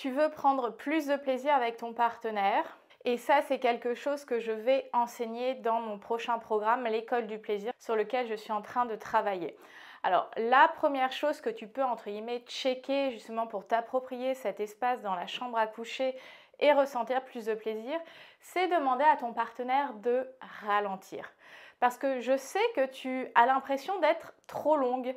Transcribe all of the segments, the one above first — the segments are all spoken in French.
tu veux prendre plus de plaisir avec ton partenaire. Et ça, c'est quelque chose que je vais enseigner dans mon prochain programme, l'école du plaisir, sur lequel je suis en train de travailler. Alors, la première chose que tu peux, entre guillemets, checker justement pour t'approprier cet espace dans la chambre à coucher et ressentir plus de plaisir, c'est demander à ton partenaire de ralentir. Parce que je sais que tu as l'impression d'être trop longue.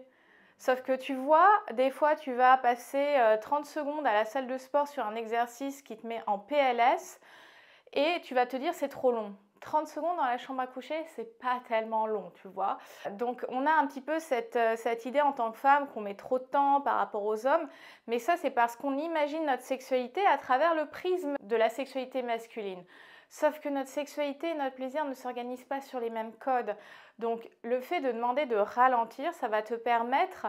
Sauf que tu vois, des fois, tu vas passer 30 secondes à la salle de sport sur un exercice qui te met en PLS et tu vas te dire c'est trop long. 30 secondes dans la chambre à coucher, c'est pas tellement long, tu vois. Donc on a un petit peu cette idée en tant que femme qu'on met trop de temps par rapport aux hommes, mais ça c'est parce qu'on imagine notre sexualité à travers le prisme de la sexualité masculine. Sauf que notre sexualité et notre plaisir ne s'organisent pas sur les mêmes codes. Donc le fait de demander de ralentir, ça va te permettre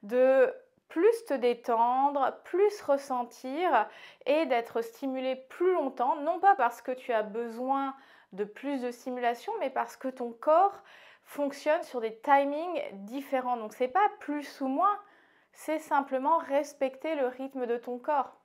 de plus te détendre, plus ressentir et d'être stimulé plus longtemps, non pas parce que tu as besoin de plus de stimulation, mais parce que ton corps fonctionne sur des timings différents. Donc c'est pas plus ou moins, c'est simplement respecter le rythme de ton corps.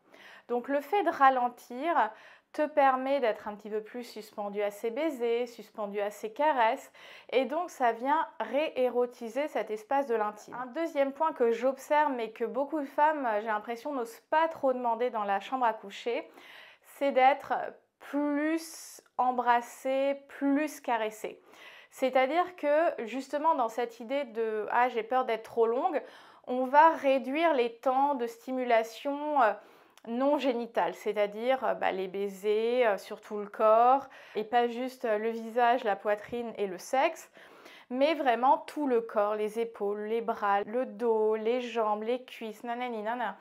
Donc le fait de ralentir te permet d'être un petit peu plus suspendu à ses baisers, suspendu à ses caresses, et donc ça vient réérotiser cet espace de l'intime. Un deuxième point que j'observe, mais que beaucoup de femmes, j'ai l'impression, n'osent pas trop demander dans la chambre à coucher, c'est d'être plus embrassée, plus caressée. C'est-à-dire que justement dans cette idée de « ah, j'ai peur d'être trop longue », on va réduire les temps de stimulation non génitale, c'est-à-dire les baisers sur tout le corps, et pas juste le visage, la poitrine et le sexe, mais vraiment tout le corps, les épaules, les bras, le dos, les jambes, les cuisses, nanani nanana.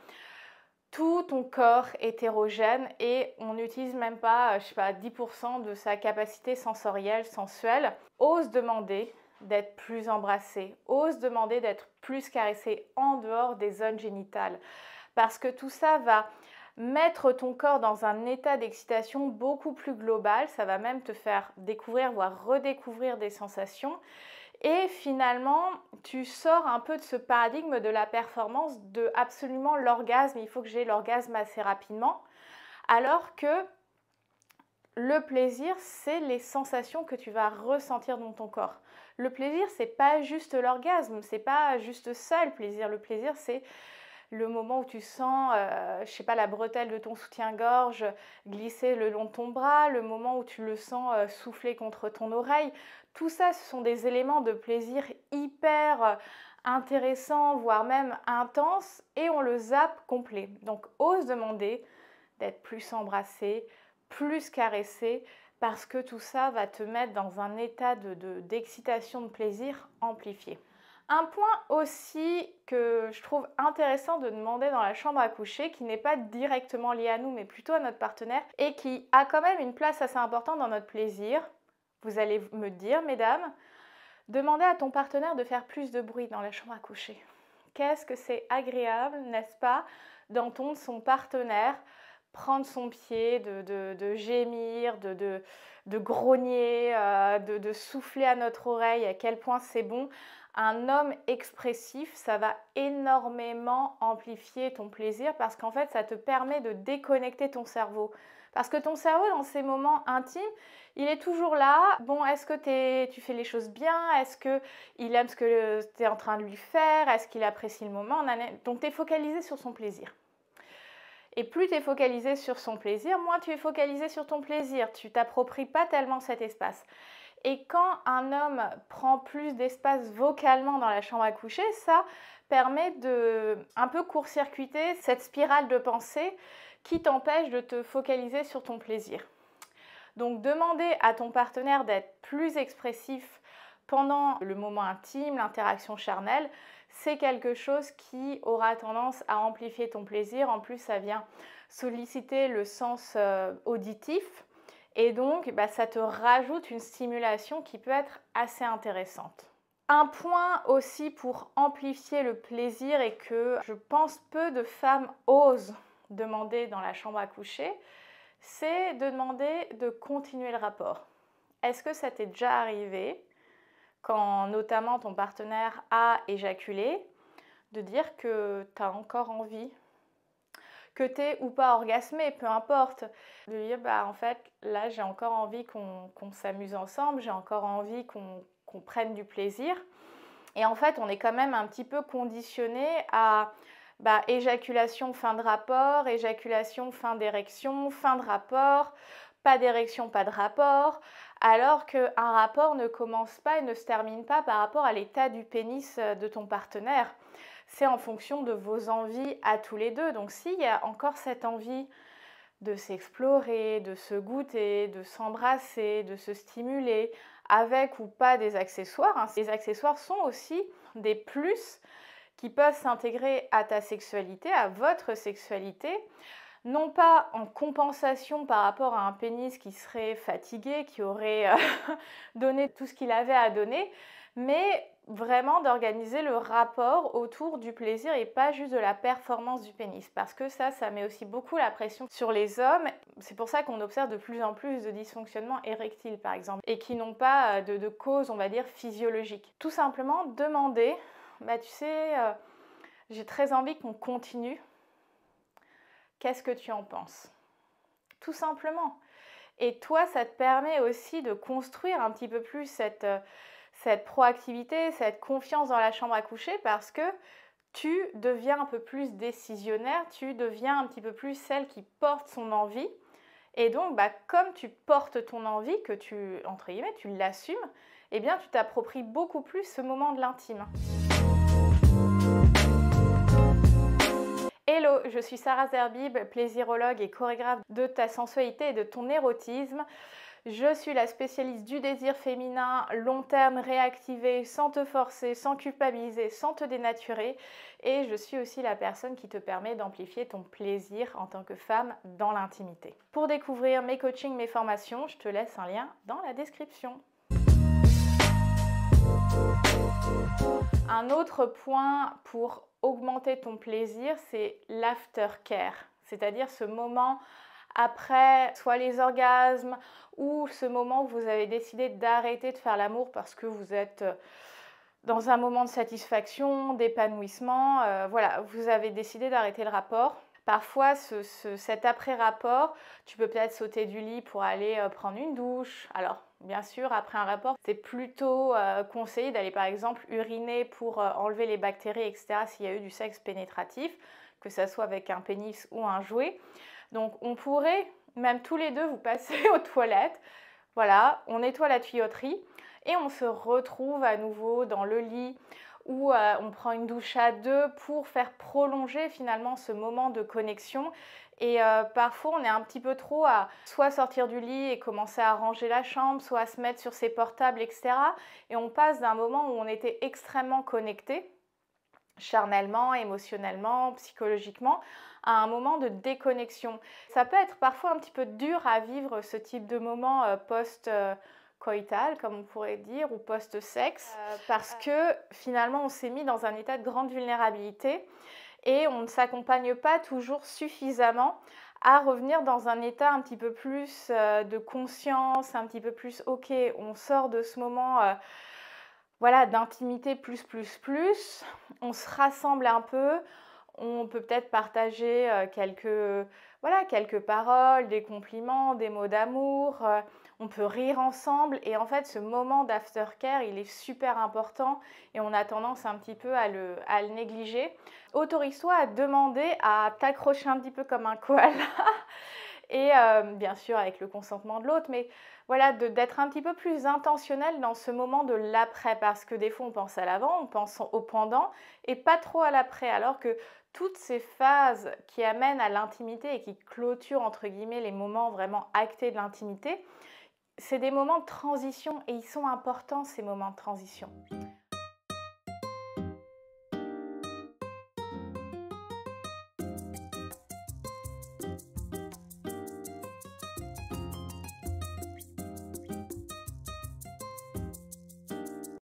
Tout ton corps hétérogène et on n'utilise même pas, 10% de sa capacité sensorielle, sensuelle. Ose demander d'être plus embrassé, ose demander d'être plus caressé en dehors des zones génitales. Parce que tout ça va mettre ton corps dans un état d'excitation beaucoup plus global, ça va même te faire découvrir, voire redécouvrir des sensations. Et finalement, tu sors un peu de ce paradigme de la performance, de absolument l'orgasme, il faut que j'ai l'orgasme assez rapidement, alors que le plaisir, c'est les sensations que tu vas ressentir dans ton corps. Le plaisir, c'est pas juste l'orgasme, c'est pas juste ça le plaisir. Le plaisir, c'est le moment où tu sens, la bretelle de ton soutien-gorge glisser le long de ton bras, le moment où tu le sens souffler contre ton oreille. Tout ça, ce sont des éléments de plaisir hyper intéressants, voire même intenses, et on le zappe complet. Donc, ose demander d'être plus embrassé, plus caressé, parce que tout ça va te mettre dans un état d'excitation, de plaisir amplifié. Un point aussi que je trouve intéressant de demander dans la chambre à coucher, qui n'est pas directement lié à nous, mais plutôt à notre partenaire, et qui a quand même une place assez importante dans notre plaisir, vous allez me dire, mesdames, demandez à ton partenaire de faire plus de bruit dans la chambre à coucher. Qu'est-ce que c'est agréable, n'est-ce pas, d'entendre son partenaire prendre son pied, de gémir, de grogner, de souffler à notre oreille, à quel point c'est bon. Un homme expressif, ça va énormément amplifier ton plaisir parce qu'en fait, ça te permet de déconnecter ton cerveau. Parce que ton cerveau, dans ces moments intimes, il est toujours là. Bon, est-ce que tu fais les choses bien? Est-ce qu'il aime ce que tu es en train de lui faire? Est-ce qu'il apprécie le moment? Donc, tu es focalisé sur son plaisir. Et plus tu es focalisé sur son plaisir, moins tu es focalisé sur ton plaisir. Tu t'appropries pas tellement cet espace. Et quand un homme prend plus d'espace vocalement dans la chambre à coucher, ça permet de un peu court-circuiter cette spirale de pensée qui t'empêche de te focaliser sur ton plaisir. Donc demander à ton partenaire d'être plus expressif pendant le moment intime, l'interaction charnelle, c'est quelque chose qui aura tendance à amplifier ton plaisir. En plus, ça vient solliciter le sens auditif. Et donc, ça te rajoute une stimulation qui peut être assez intéressante. Un point aussi pour amplifier le plaisir et que je pense peu de femmes osent demander dans la chambre à coucher, c'est de demander de continuer le rapport. Est-ce que ça t'est déjà arrivé, quand notamment ton partenaire a éjaculé, de dire que tu as encore envie, que tu es ou pas orgasmé, peu importe. De dire, bah en fait, là j'ai encore envie qu'on s'amuse ensemble, j'ai encore envie qu'on prenne du plaisir. Et en fait, on est quand même un petit peu conditionné à éjaculation, fin de rapport, éjaculation, fin d'érection, fin de rapport, pas d'érection, pas de rapport, alors qu'un rapport ne commence pas et ne se termine pas par rapport à l'état du pénis de ton partenaire. C'est en fonction de vos envies à tous les deux. Donc s'il y a encore cette envie de s'explorer, de se goûter, de s'embrasser, de se stimuler, avec ou pas des accessoires, hein. Les accessoires sont aussi des plus qui peuvent s'intégrer à ta sexualité, à votre sexualité, non pas en compensation par rapport à un pénis qui serait fatigué, qui aurait donné tout ce qu'il avait à donner, mais vraiment d'organiser le rapport autour du plaisir et pas juste de la performance du pénis, parce que ça met aussi beaucoup la pression sur les hommes. C'est pour ça qu'on observe de plus en plus de dysfonctionnements érectiles par exemple, et qui n'ont pas de cause, on va dire, physiologique. Tout simplement demander, tu sais, j'ai très envie qu'on continue, qu'est-ce que tu en penses? Tout simplement. Et toi, ça te permet aussi de construire un petit peu plus cette proactivité, cette confiance dans la chambre à coucher, parce que tu deviens un peu plus décisionnaire, tu deviens un petit peu plus celle qui porte son envie. Et donc, comme tu portes ton envie, que tu, entre guillemets, tu l'assumes, eh bien, tu t'appropries beaucoup plus ce moment de l'intime. Hello, je suis Sarah Zerbib, plaisirologue et chorégraphe de ta sensualité et de ton érotisme. Je suis la spécialiste du désir féminin long terme réactivé, sans te forcer, sans culpabiliser, sans te dénaturer. Et je suis aussi la personne qui te permet d'amplifier ton plaisir en tant que femme dans l'intimité. Pour découvrir mes coachings, mes formations, je te laisse un lien dans la description. Un autre point pour augmenter ton plaisir, c'est l'aftercare, c'est-à-dire ce moment après soit les orgasmes ou ce moment où vous avez décidé d'arrêter de faire l'amour parce que vous êtes dans un moment de satisfaction, d'épanouissement, voilà, vous avez décidé d'arrêter le rapport. Parfois, cet après-rapport, tu peux peut-être sauter du lit pour aller prendre une douche. Alors, bien sûr, après un rapport, c'est plutôt conseillé d'aller par exemple uriner pour enlever les bactéries, etc. s'il y a eu du sexe pénétratif, que ce soit avec un pénis ou un jouet. Donc, on pourrait, même tous les deux, vous passer aux toilettes. Voilà, on nettoie la tuyauterie et on se retrouve à nouveau dans le lit où on prend une douche à deux pour faire prolonger finalement ce moment de connexion. Et parfois, on est un petit peu trop à soit sortir du lit et commencer à ranger la chambre, soit à se mettre sur ses portables, etc. Et on passe d'un moment où on était extrêmement connecté, charnellement, émotionnellement, psychologiquement, à un moment de déconnexion. Ça peut être parfois un petit peu dur à vivre ce type de moment post-coïtal, comme on pourrait dire, ou post-sexe, parce que finalement on s'est mis dans un état de grande vulnérabilité et on ne s'accompagne pas toujours suffisamment à revenir dans un état un petit peu plus de conscience, un petit peu plus ok, on sort de ce moment voilà, d'intimité plus, on se rassemble un peu, on peut peut-être partager quelques paroles, des compliments, des mots d'amour, on peut rire ensemble et en fait ce moment d'aftercare il est super important et on a tendance un petit peu à le négliger. Autorise-toi à demander à t'accrocher un petit peu comme un koala et bien sûr avec le consentement de l'autre, mais voilà, d'être un petit peu plus intentionnel dans ce moment de l'après, parce que des fois on pense à l'avant, on pense au pendant et pas trop à l'après, alors que toutes ces phases qui amènent à l'intimité et qui clôturent entre guillemets les moments vraiment actés de l'intimité, c'est des moments de transition et ils sont importants ces moments de transition.